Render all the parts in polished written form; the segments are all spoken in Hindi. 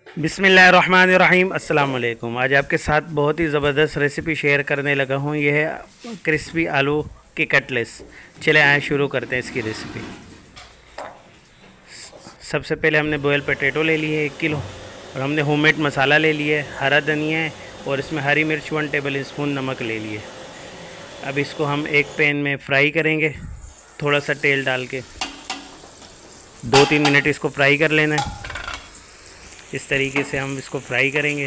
बिस्मिल्लाहिर्रहमानिर्रहीम अस्सलाम वालेकुम। आज आपके साथ बहुत ही ज़बरदस्त रेसिपी शेयर करने लगा हूँ। यह है क्रिस्पी आलू के कटलेट्स। चले आए शुरू करते हैं इसकी रेसिपी। सबसे पहले हमने बॉयल पोटैटो ले लिए 1 किलो, और हमने होममेड मसाला ले लिए, हरा धनिया है, और इसमें हरी मिर्च 1 टेबल स्पून नमक ले लिए। अब इसको हम एक पैन में फ्राई करेंगे, थोड़ा सा तेल डाल के 2-3 मिनट इसको फ्राई कर लेना है। इस तरीके से हम इसको फ्राई करेंगे।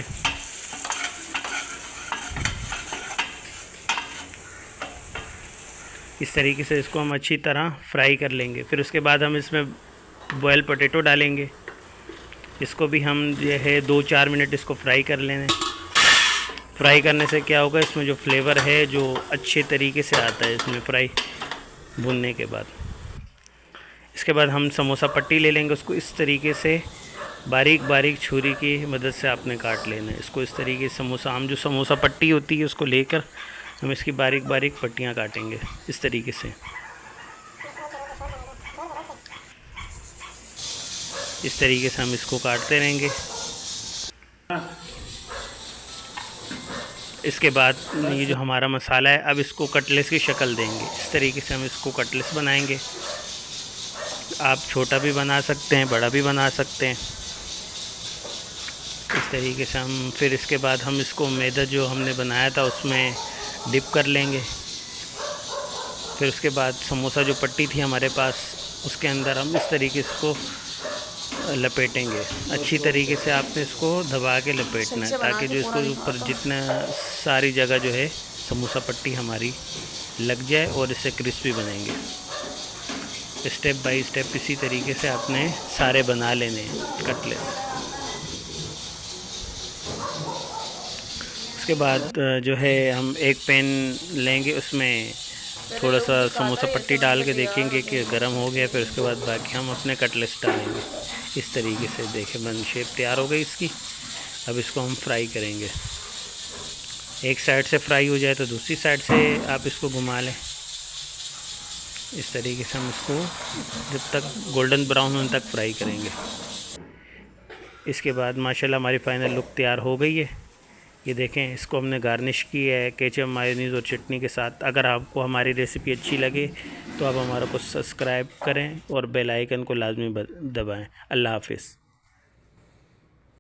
इस तरीके से इसको हम अच्छी तरह फ्राई कर लेंगे। फिर उसके बाद हम इसमें बॉयल पोटैटो डालेंगे। इसको भी हम जो है 2-4 मिनट इसको फ्राई कर लेना है। फ्राई करने से क्या होगा, इसमें जो फ्लेवर है जो अच्छे तरीके से आता है इसमें फ्राई भूनने के बाद। इसके बाद हम समोसा पट्टी ले लेंगे। उसको इस तरीके से बारीक बारीक छुरी की मदद से आपने काट लेना है। इसको इस तरीके से समोसा, हम जो समोसा पट्टी होती है उसको लेकर हम इसकी बारीक बारीक पट्टियाँ काटेंगे इस तरीके से। इस तरीके से हम इसको काटते रहेंगे। इसके बाद ये जो हमारा मसाला है, अब इसको कटलेट्स की शक्ल देंगे। इस तरीके से हम इसको कटलेट्स बनाएंगे। आप छोटा भी बना सकते हैं, बड़ा भी बना सकते हैं। इस तरीके से हम फिर इसके बाद हम इसको मैदा जो हमने बनाया था उसमें डिप कर लेंगे। फिर उसके बाद समोसा जो पट्टी थी हमारे पास, उसके अंदर हम इस तरीके से इसको लपेटेंगे। अच्छी तरीके से आपने इसको दबा के लपेटना है, ताकि जो इसको ऊपर जितना सारी जगह जो है समोसा पट्टी हमारी लग जाए और इससे क्रिस्पी बनेंगे। स्टेप बाय स्टेप इसी तरीके से आपने सारे बना लेने हैं कटलेट। उसके बाद जो है हम एक पैन लेंगे, उसमें थोड़ा सा समोसा पट्टी डाल के देखेंगे कि गर्म हो गया। फिर उसके बाद बाकी हम अपने कटलेट्स डालेंगे। इस तरीके से देखें बन शेप तैयार हो गई इसकी। अब इसको हम फ्राई करेंगे। एक साइड से फ्राई हो जाए तो दूसरी साइड से आप इसको घुमा लें। इस तरीके से हम इसको जब तक गोल्डन ब्राउन होने तक फ्राई करेंगे। इसके बाद माशाल्लाह हमारी फ़ाइनल लुक तैयार हो गई है। ये देखें, इसको हमने गार्निश की है केचप, मायोनीज़ और चटनी के साथ। अगर आपको हमारी रेसिपी अच्छी लगे तो आप हमारा को सब्सक्राइब करें और बेल आइकन को लाजमी दबाएं। अल्लाह हाफ़िज़।